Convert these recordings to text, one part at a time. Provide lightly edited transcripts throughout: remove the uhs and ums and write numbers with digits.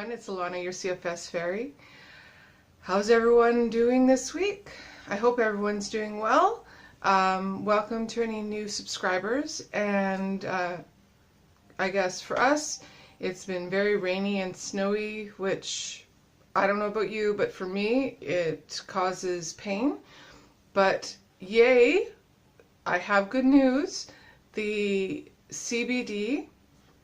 everyone, it's Alana, your CFS Fairy. How's everyone doing this week? I hope everyone's doing well. Welcome to any new subscribers, and I guess for us it's been very rainy and snowy, which I don't know about you, but for me it causes pain. But yay, I have good news. The CBD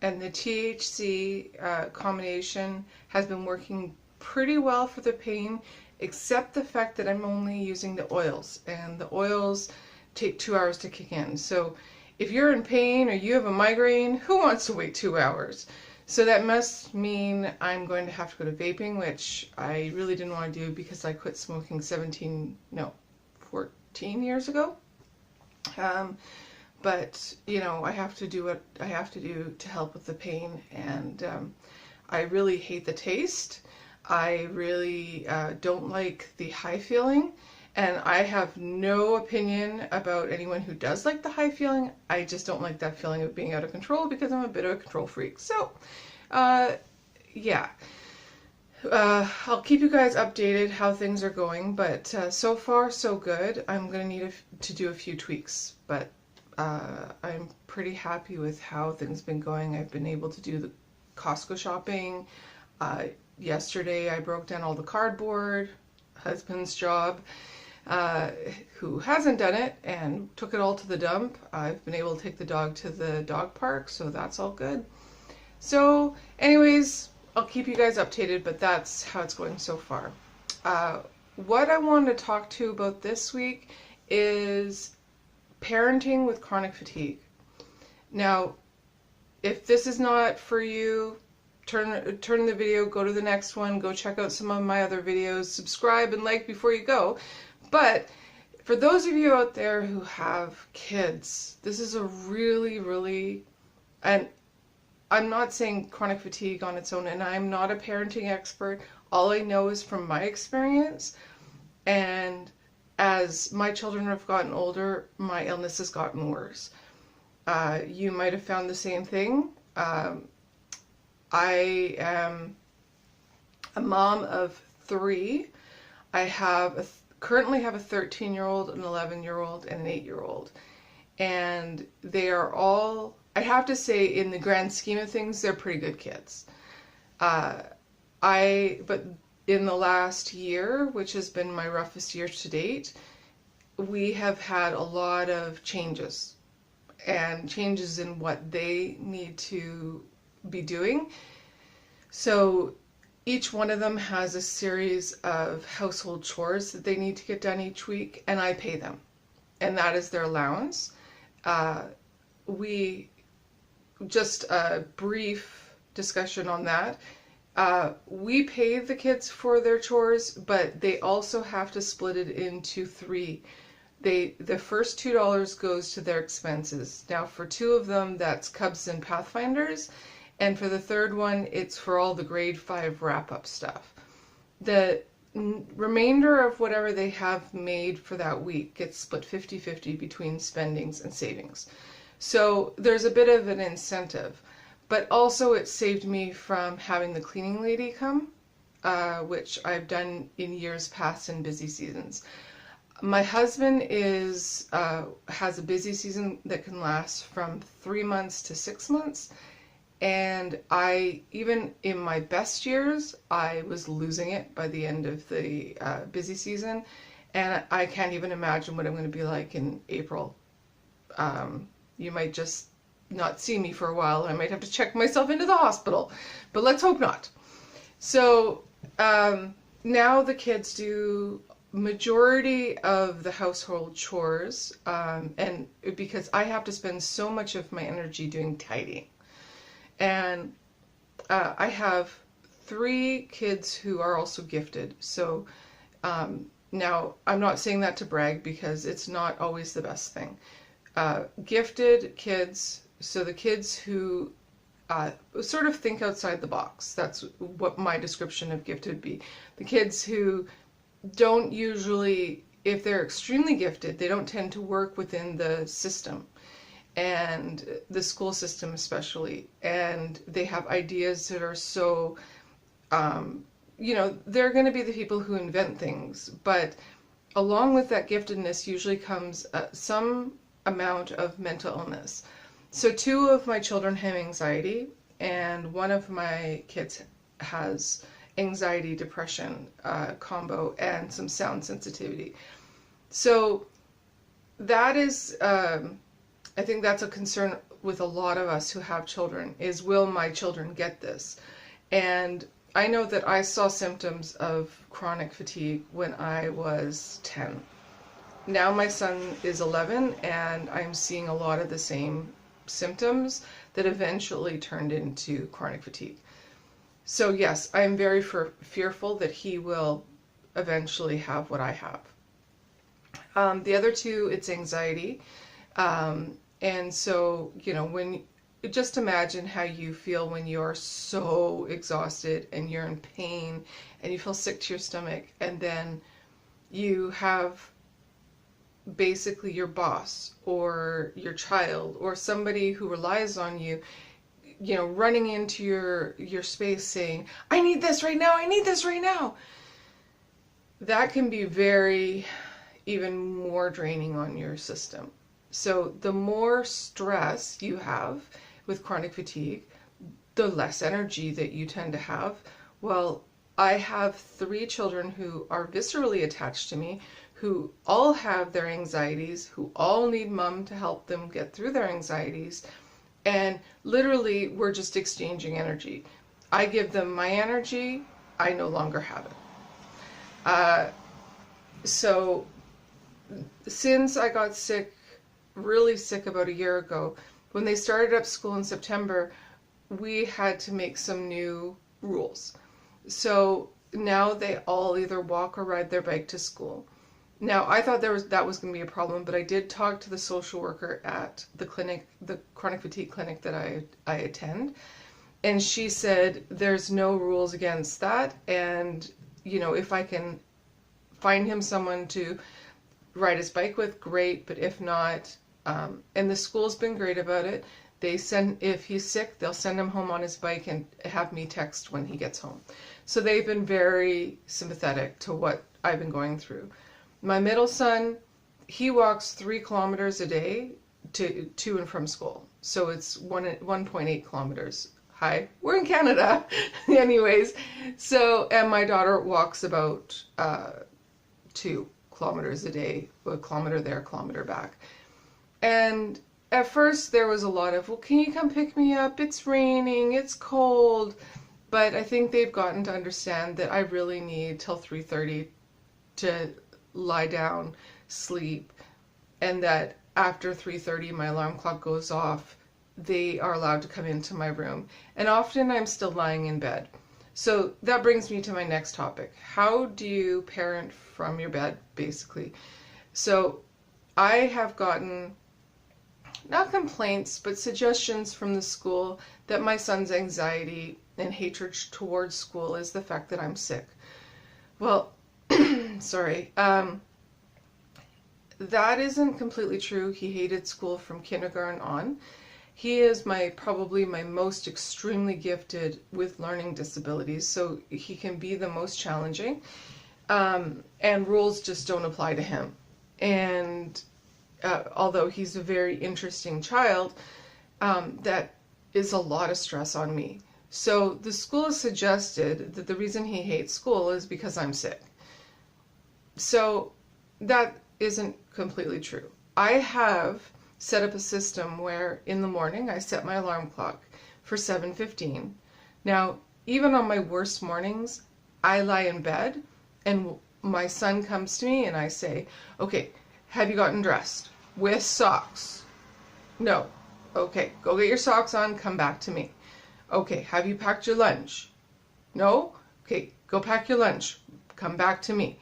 and the THC combination has been working pretty well for the pain, except the fact that I'm only using the oils, and the oils take 2 hours to kick in. So if you're in pain or you have a migraine, who wants to wait 2 hours? So that must mean I'm going to have to go to vaping, which I really didn't want to do because I quit smoking 14 years ago. But, you know, I have to do what I have to do to help with the pain, and I really hate the taste. I really don't like the high feeling, and I have no opinion about anyone who does like the high feeling. I just don't like that feeling of being out of control because I'm a bit of a control freak. So, yeah. I'll keep you guys updated how things are going, but so far so good. I'm going to need to do a few tweaks, but I'm pretty happy with how things have been going. I've been able to do the Costco shopping. Yesterday I broke down all the cardboard, husband's job, who hasn't done it, and took it all to the dump. I've been able to take the dog to the dog park, so that's all good. So anyways, I'll keep you guys updated, but that's how it's going so far. What I wanted to talk to you about this week is parenting with chronic fatigue. Now, if this is not for you, turn the video, go to the next one, go check out some of my other videos, subscribe and like before you go. But for those of you out there who have kids, this is a really, and I'm not saying chronic fatigue on its own, and I'm not a parenting expert. All I know is from my experience, and as my children have gotten older, my illness has gotten worse. You might have found the same thing. I am a mom of 3. I currently have a 13-year-old, an 11-year-old, and an 8-year-old. And they are all, I have to say, in the grand scheme of things, they're pretty good kids. But in the last year, which has been my roughest year to date, we have had a lot of changes, and changes in what they need to be doing. So each one of them has a series of household chores that they need to get done each week, and I pay them, and that is their allowance. We just a brief discussion on that. We pay the kids for their chores, but they also have to split it into 3. The first $2 goes to their expenses. Now for 2 of them, that's Cubs and Pathfinders, and for the third one, it's for all the grade 5 wrap-up stuff. The remainder of whatever they have made for that week gets split 50-50 between spendings and savings. So there's a bit of an incentive. But also it saved me from having the cleaning lady come, which I've done in years past in busy seasons. My husband has a busy season that can last from 3 months to 6 months. And even in my best years, I was losing it by the end of the busy season. And I can't even imagine what I'm going to be like in April. You might just not see me for a while. I might have to check myself into the hospital, but let's hope not. So now the kids do majority of the household chores, and because I have to spend so much of my energy doing tidying, and I have 3 kids who are also gifted. So now I'm not saying that to brag because it's not always the best thing. Gifted kids, so the kids who sort of think outside the box. That's what my description of gifted would be. The kids who don't usually, if they're extremely gifted, they don't tend to work within the system. and the school system especially, and they have ideas that are so You know, they're going to be the people who invent things, but along with that giftedness usually comes some amount of mental illness. So two of my children have anxiety, and one of my kids has anxiety, depression combo, and some sound sensitivity. So that is, I think that's a concern with a lot of us who have children, is will my children get this? And I know that I saw symptoms of chronic fatigue when I was 10. Now my son is 11, and I'm seeing a lot of the same symptoms that eventually turned into chronic fatigue. So yes, I'm very fearful that he will eventually have what I have. The other two, it's anxiety. And so, you know, just imagine how you feel when you're so exhausted and you're in pain and you feel sick to your stomach, and then you have basically your boss or your child or somebody who relies on you, you know, running into your space saying, I need this right now, I need this right now. That can be even more draining on your system. So the more stress you have with chronic fatigue, the less energy that you tend to have. Well, I have 3 children who are viscerally attached to me, who all have their anxieties, who all need mom to help them get through their anxieties. And literally, we're just exchanging energy. I give them my energy, I no longer have it. So since I got sick, really sick about a year ago, when they started up school in September, we had to make some new rules. So now they all either walk or ride their bike to school. Now, I thought that was going to be a problem, but I did talk to the social worker at the clinic, the chronic fatigue clinic that I attend, and she said there's no rules against that, and, you know, if I can find him someone to ride his bike with, great, but if not, and the school's been great about it. If he's sick, they'll send him home on his bike and have me text when he gets home. So they've been very sympathetic to what I've been going through. My middle son, he walks 3 kilometers a day to and from school. So it's 1.8 kilometers. Hi, we're in Canada. Anyways, so, and my daughter walks about 2 kilometers a day, a kilometer there, a kilometer back. And at first there was a lot of, well, can you come pick me up? It's raining, it's cold. But I think they've gotten to understand that I really need till 3:30 to lie down, sleep, and that after 3:30 my alarm clock goes off, they are allowed to come into my room. And often I'm still lying in bed. So that brings me to my next topic. How do you parent from your bed, basically? So I have gotten, not complaints, but suggestions from the school that my son's anxiety and hatred towards school is the fact that I'm sick. Well, sorry. That isn't completely true. He hated school from kindergarten on. He is probably my most extremely gifted with learning disabilities, so he can be the most challenging, and rules just don't apply to him. And although he's a very interesting child, that is a lot of stress on me. So the school has suggested that the reason he hates school is because I'm sick. So that isn't completely true. I have set up a system where in the morning I set my alarm clock for 7:15. Now, even on my worst mornings, I lie in bed and my son comes to me and I say, okay, have you gotten dressed? With socks? No. Okay, go get your socks on, come back to me. Okay, have you packed your lunch? No? Okay, go pack your lunch, come back to me.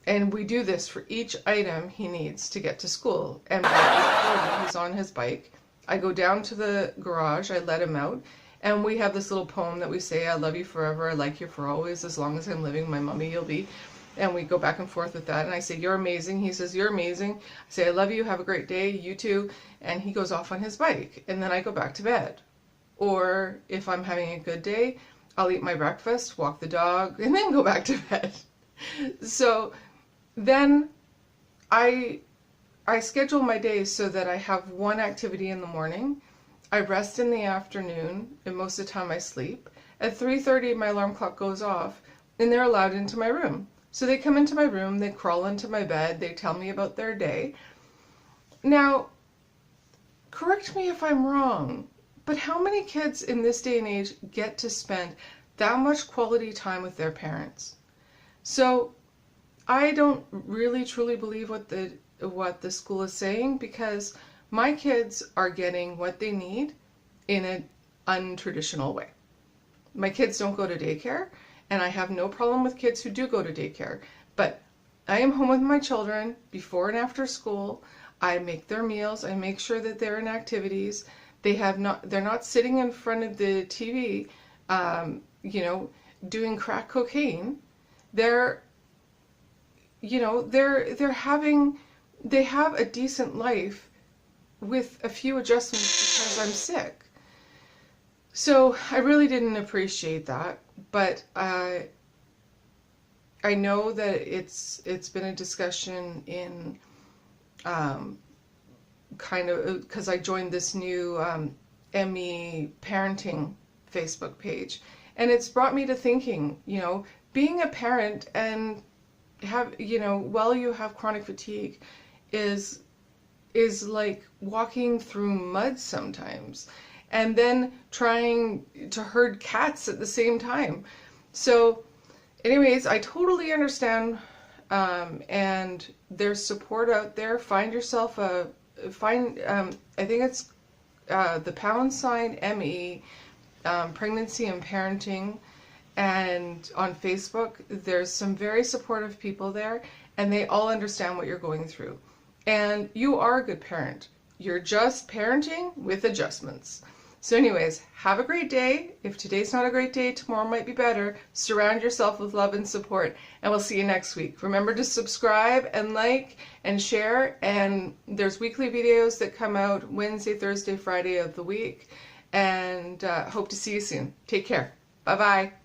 And we do this for each item he needs to get to school. And by 8:40, he's on his bike. I go down to the garage, I let him out, and we have this little poem that we say, I love you forever, I like you for always, as long as I'm living, my mummy you'll be. And we go back and forth with that, and I say, you're amazing. He says, you're amazing. I say, I love you, have a great day, you too. And he goes off on his bike, and then I go back to bed. Or if I'm having a good day, I'll eat my breakfast, walk the dog, and then go back to bed. So then I schedule my days so that I have one activity in the morning, I rest in the afternoon, and most of the time I sleep. At 3:30 my alarm clock goes off, and they're allowed into my room. So they come into my room, they crawl into my bed, they tell me about their day. Now, correct me if I'm wrong, but how many kids in this day and age get to spend that much quality time with their parents? So I don't really truly believe what the school is saying, because my kids are getting what they need in an untraditional way. My kids don't go to daycare, and I have no problem with kids who do go to daycare, but I am home with my children before and after school. I make their meals, I make sure that they're in activities. They're not sitting in front of the TV, doing crack cocaine. They have a decent life with a few adjustments because I'm sick. So I really didn't appreciate that, but I know that it's been a discussion in kind of, because I joined this new ME parenting Facebook page, and it's brought me to thinking, being a parent and while you have chronic fatigue is like walking through mud sometimes, and then trying to herd cats at the same time. So anyways, I totally understand, and there's support out there. Find yourself I think it's the #ME, pregnancy and parenting, and on Facebook there's some very supportive people there, and they all understand what you're going through. And you are a good parent. You're just parenting with adjustments. So anyways, have a great day. If today's not a great day, tomorrow might be better. Surround yourself with love and support, and we'll see you next week. Remember to subscribe and like and share, and there's weekly videos that come out Wednesday, Thursday, Friday of the week, and hope to see you soon. Take care. Bye-bye.